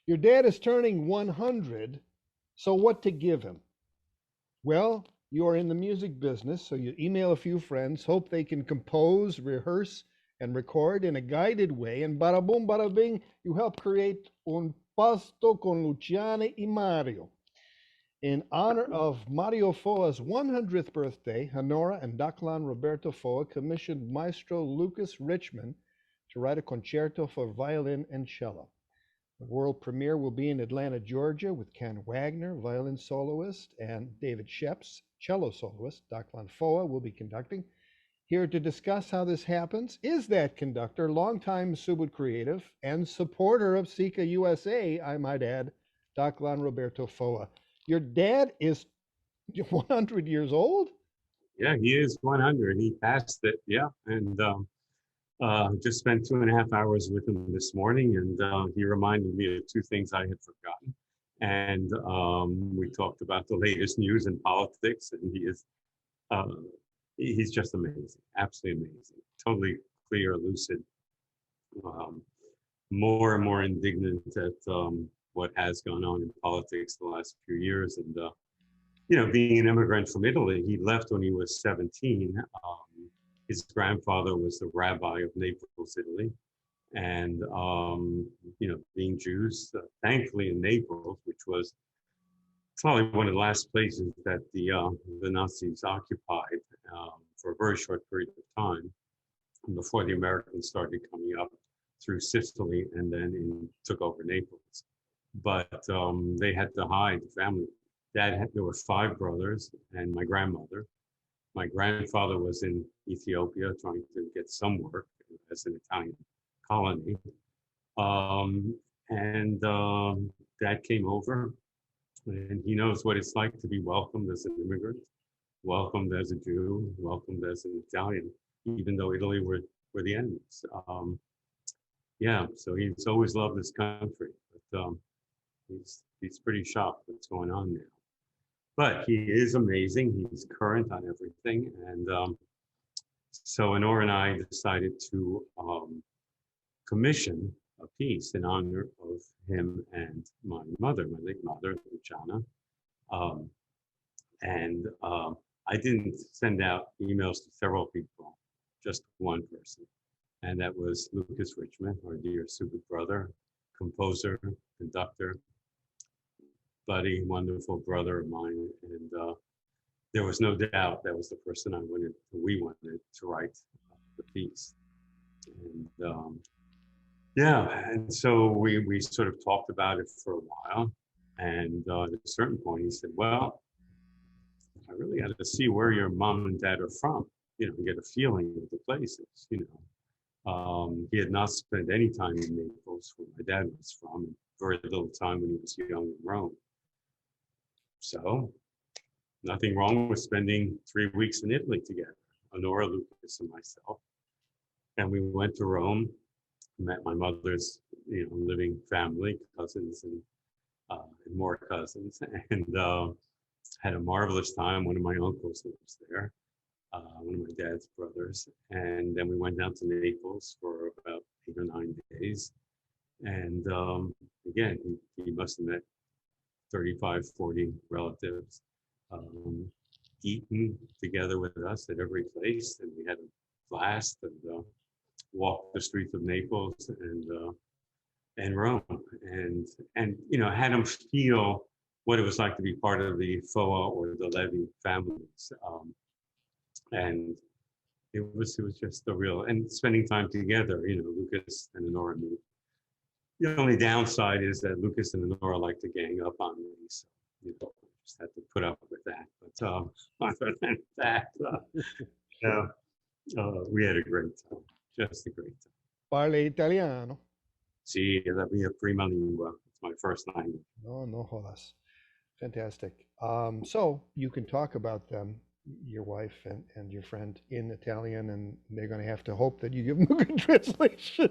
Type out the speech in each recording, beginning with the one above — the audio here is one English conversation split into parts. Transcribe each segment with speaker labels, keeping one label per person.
Speaker 1: Your dad is turning 100, so what to give him? Well, you are in the music business, so you email a few friends, hope they can compose, rehearse, and record in a guided way, and bada boom, bada bing, you help create Un Pasto con Luciane y Mario. In honor of Mario Foah's 100th birthday, Honora and Dahlan Roberto Foah commissioned Maestro Lucas Richman to write a concerto for violin and cello. The world premiere will be in Atlanta, Georgia, with Kenn Wagner, violin soloist, and David Schepps, cello soloist. Dahlan Foah will be conducting. Here to discuss how this happens is that conductor, longtime Subud creative, and supporter of SICA-USA, I might add, Dahlan Roberto Foah. Your dad is 100 years old?
Speaker 2: Yeah, he is 100. He passed it. Yeah. And just spent 2.5 hours with him this morning, and he reminded me of two things I had forgotten. And we talked about the latest news in politics, and he's just amazing, absolutely amazing, totally clear, lucid, more and more indignant at what has gone on in politics the last few years. And being an immigrant from Italy, he left when he was 17. His grandfather was the rabbi of Naples, Italy. And, being Jews, thankfully in Naples, which was probably one of the last places that the Nazis occupied for a very short period of time before the Americans started coming up through Sicily and then took over Naples. But they had to hide the family. There were 5 brothers and my grandmother. My grandfather was in Ethiopia trying to get some work as an Italian colony. Dad came over, and he knows what it's like to be welcomed as an immigrant, welcomed as a Jew, welcomed as an Italian, even though Italy were the enemies. So he's always loved this country, but he's pretty shocked what's going on now. But he is amazing. He's current on everything. And so Honora and I decided to commission a piece in honor of him and my mother, my late mother, Luciana. I didn't send out emails to several people, just one person. And that was Lucas Richman, our dear Subud brother, composer, conductor, buddy, wonderful brother of mine. And there was no doubt that was the person we wanted to write the piece. And and so we sort of talked about it for a while. And at a certain point, he said, well, I really got to see where your mom and dad are from, get a feeling of the places, He had not spent any time in Naples, where my dad was from, very little time when he was young in Rome. So, nothing wrong with spending 3 weeks in Italy together, Honora, Lucas, and myself. And we went to Rome, met my mother's, living family, cousins, and more cousins, and had a marvelous time. One of my uncles lives there, one of my dad's brothers. And then we went down to Naples for about 8 or 9 days. And again, he must have met 35, 40 relatives, eaten together with us at every place. And we had a blast and walked the streets of Naples and Rome, and had them feel what it was like to be part of the Foah or the Levy families. And it was just a real, and spending time together, Lucas and Honora and me. The only downside is that Lucas and Honora like to gang up on me, so just had to put up with that. But other than that, we had a great time, just a great time.
Speaker 1: Parla italiano?
Speaker 2: Sì, la mia prima lingua. It's my first language.
Speaker 1: No jodas. Fantastic. So you can talk about them, your wife and your friend, in Italian, and they're going to have to hope that you give them a good translation.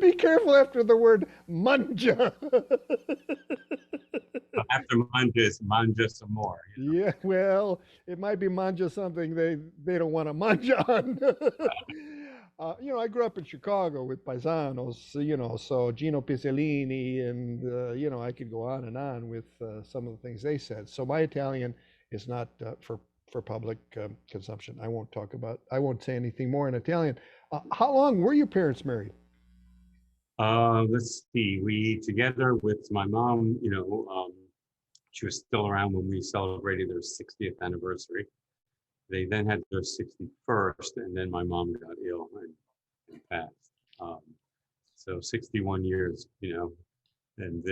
Speaker 1: Be careful after the word mangia.
Speaker 2: After manja is manja some more.
Speaker 1: Yeah, well, it might be manja something they don't want to manja on. I grew up in Chicago with paisanos, so Gino Pizzolini, and I could go on and on with some of the things they said. So my Italian is not for public consumption. I won't say anything more in Italian. How long were your parents married?
Speaker 2: Let's see. We together with my mom, she was still around when we celebrated their 60th anniversary. They then had their 61st, and then my mom got ill and passed. So 61 years, and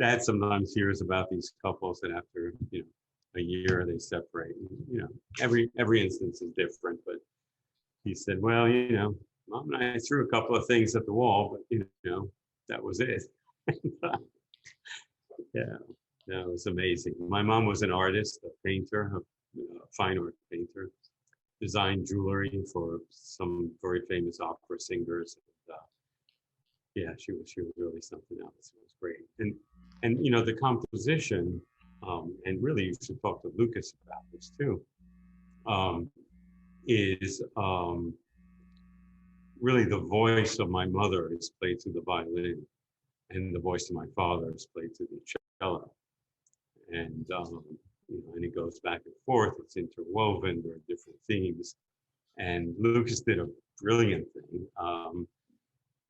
Speaker 2: dad sometimes hears about these couples that after, a year they separate. Every instance is different, but he said, well, mom and I threw a couple of things at the wall, but that was it. Yeah, that was amazing. My mom was an artist, a painter, a fine art painter, designed jewelry for some very famous opera singers. And, yeah, she was really something else. It was great. And the composition, and really you should talk to Lucas about this too, is really the voice of my mother is played through the violin, and the voice of my father is played through the cello. And and it goes back and forth. It's interwoven. There are different themes. And Lucas did a brilliant thing.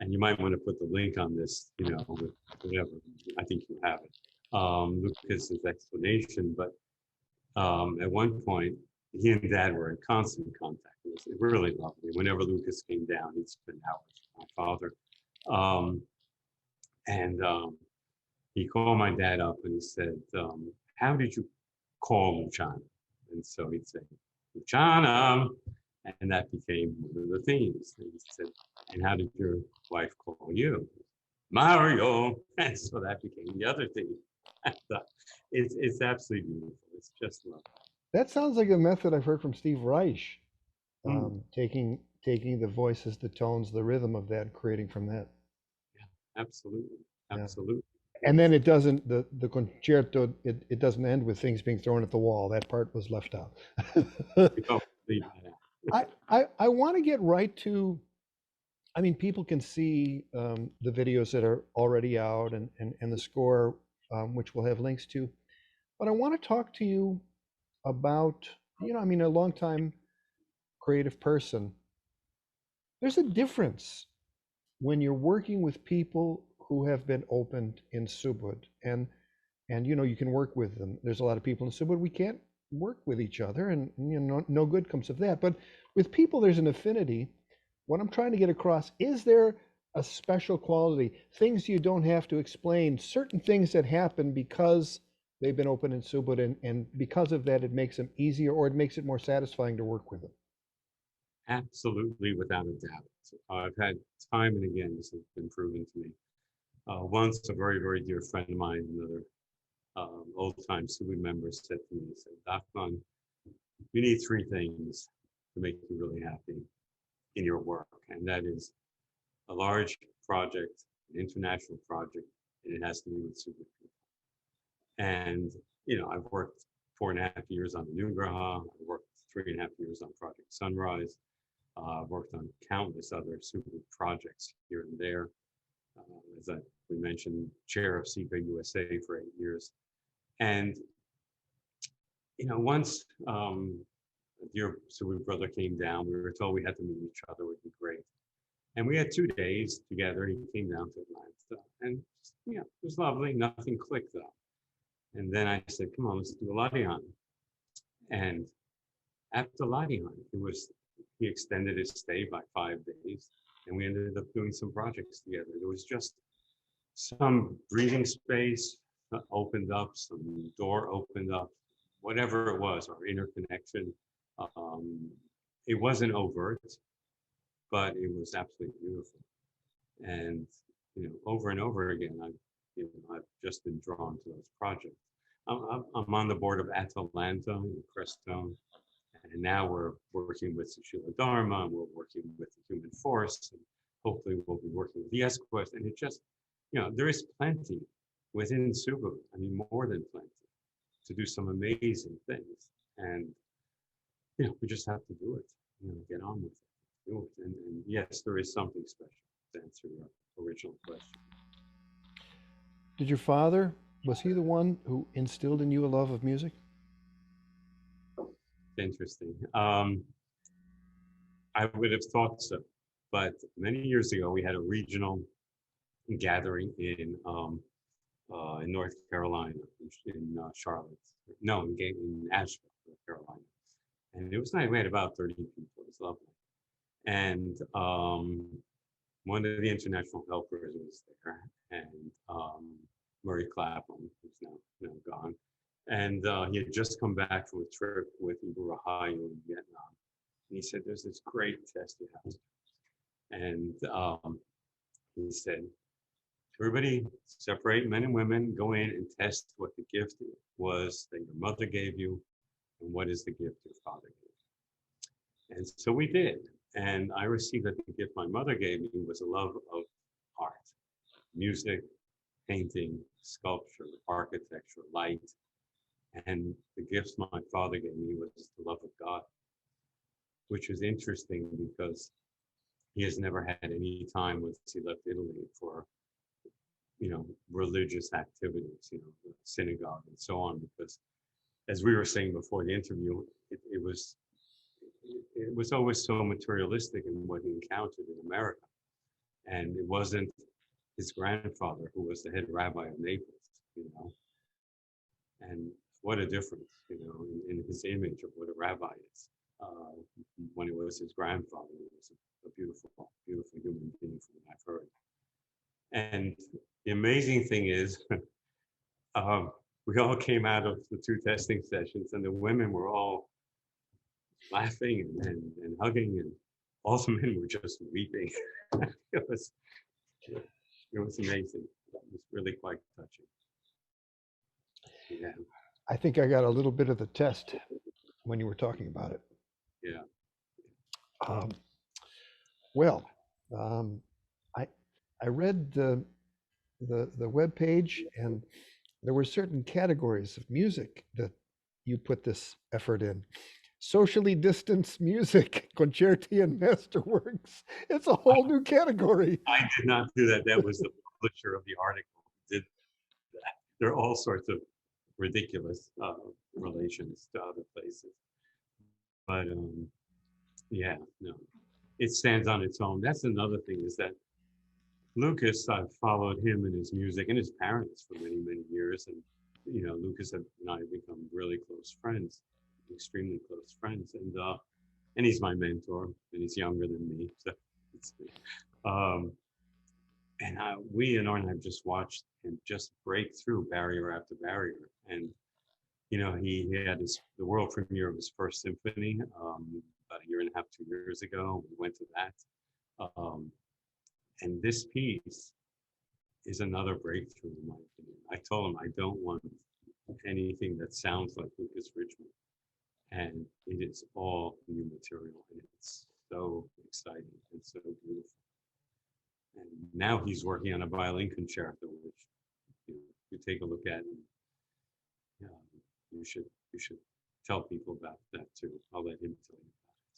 Speaker 2: And you might want to put the link on this, with whatever. I think you have it. Lucas's explanation. But at one point, he and Dad were in constant contact. It was really lovely. Whenever Lucas came down, he'd spend hours with my father. He called my dad up and he said, how did you call Luciana? And so he'd say, Luciana. And that became one of the themes. And he said, and how did your wife call you? Mario. And so that became the other theme. It's absolutely beautiful. It's just lovely.
Speaker 1: That sounds like a method I've heard from Steve Reich,
Speaker 2: Mm.
Speaker 1: taking the voices, the tones, the rhythm of that, creating from that.
Speaker 2: Yeah, absolutely.
Speaker 1: Yeah.
Speaker 2: Absolutely.
Speaker 1: And then it doesn't, the concerto, it doesn't end with things being thrown at the wall. That part was left out.
Speaker 2: Oh, leave that out.
Speaker 1: I want to get right to, I mean, people can see the videos that are already out and the score, which we'll have links to. But I want to talk to you about, a longtime creative person. There's a difference when you're working with people who have been opened in Subud, and you can work with them. There's a lot of people in Subud we can't work with each other, and no good comes of that. But with people, there's an affinity. What I'm trying to get across, is there a special quality, things you don't have to explain, certain things that happen because they've been open in Subud, and because of that, it makes them easier, or it makes it more satisfying to work with them?
Speaker 2: Absolutely, without a doubt. I've had time and again, this has been proven to me. Once a very, very dear friend of mine, another old-time Subud member, said to me, he said, Dahlan, you need three things to make you really happy in your work. And that is a large project, an international project, and it has to be with Subud people. And, I've worked 4.5 years on the Nugraha. I've worked 3.5 years on Project Sunrise. I've worked on countless other Subud projects here and there. As we mentioned, chair of SICA-USA for 8 years. And, once a dear Subud brother came down, we were told we had to meet each other, would be great. And we had 2 days together. He came down to Atlanta, and it was lovely. Nothing clicked though. And then I said, come on, let's do a Ladian. And after Ladian, he extended his stay by 5 days, and we ended up doing some projects together. There was just some breathing space opened up, some door opened up, whatever it was, our interconnection. It wasn't overt, but it was absolutely beautiful. And over and over again, I've just been drawn to those projects. I'm on the board of Atalanta in Crestone, and now we're working with Sushila Dharma, and we're working with the Human Force, and hopefully we'll be working with the S-Quest. And it just, there is plenty within Subud, I mean, more than plenty, to do some amazing things. And, we just have to do it, get on with it. And yes, there is something special, to answer your original question.
Speaker 1: Did your father, was he the one who instilled in you a love of music?
Speaker 2: Interesting. I would have thought so, but many years ago we had a regional gathering in North Carolina, in Charlotte. No, in Asheville, North Carolina, and it was nice. We had about 30 people. It was lovely, and one of the international helpers was there, and Murray Clapham, who's now gone, and he had just come back from a trip with Ibu Rahayu in Vietnam. And he said, "There's this great test you have to do." And he said, "Everybody separate men and women, go in and test what the gift was that your mother gave you and what is the gift your father gave you." And so we did. And I received that the gift my mother gave me was a love of art, music, painting, sculpture, architecture, light. And the gifts my father gave me was the love of God, which was interesting because he has never had any time once he left Italy for, religious activities, synagogue and so on, because as we were saying before the interview, it was always so materialistic in what he encountered in America. And it wasn't his grandfather who was the head rabbi of Naples, and what a difference, in his image of what a rabbi is. When it was his grandfather, he was a beautiful, beautiful human being from what I've heard. And the amazing thing is, we all came out of the 2 testing sessions, and the women were all laughing and hugging, and all the men were just weeping. It was amazing. It was really quite touching. Yeah.
Speaker 1: I think I got a little bit of the test when you were talking about it.
Speaker 2: Yeah.
Speaker 1: Well, I read the web page, and there were certain categories of music that you put this effort in. Socially distanced music, concerti and masterworks. It's a whole new category.
Speaker 2: I did not do that. That was the publisher of the article who did that. There are all sorts of ridiculous relations to other places. But yeah, no, it stands on its own. That's another thing, is that Lucas, I've followed him and his music and his parents for many, many years. And, Lucas and I have become really close friends, extremely close friends. And he's my mentor, and he's younger than me. So we and Honora have just watched him just break through barrier after barrier. And, he had the world premiere of his first symphony about 1.5 years, 2 years ago. We went to that. And this piece is another breakthrough, in my opinion. I told him I don't want anything that sounds like Lucas Richman. And it is all new material, and it's so exciting and so beautiful. And now he's working on a violin concerto, which you take a look at. And, you should tell people about that too. I'll let him tell you about it.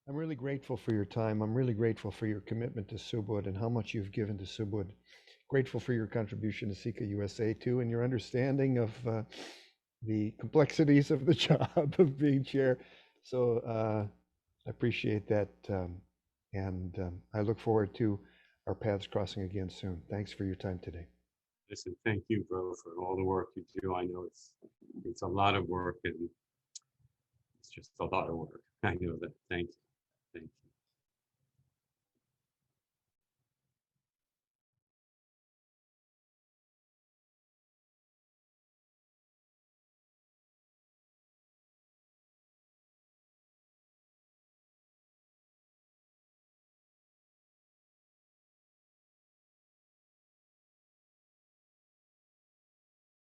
Speaker 1: I'm really grateful for your time. I'm really grateful for your commitment to Subud and how much you've given to Subud. Grateful for your contribution to SICA-USA too, and your understanding of the complexities of the job of being chair. So I appreciate that. And I look forward to our paths crossing again soon. Thanks for your time today.
Speaker 2: Listen, thank you, bro, for all the work you do. I know it's a lot of work, and it's just a lot of work. I know that. Thank you. Thank you.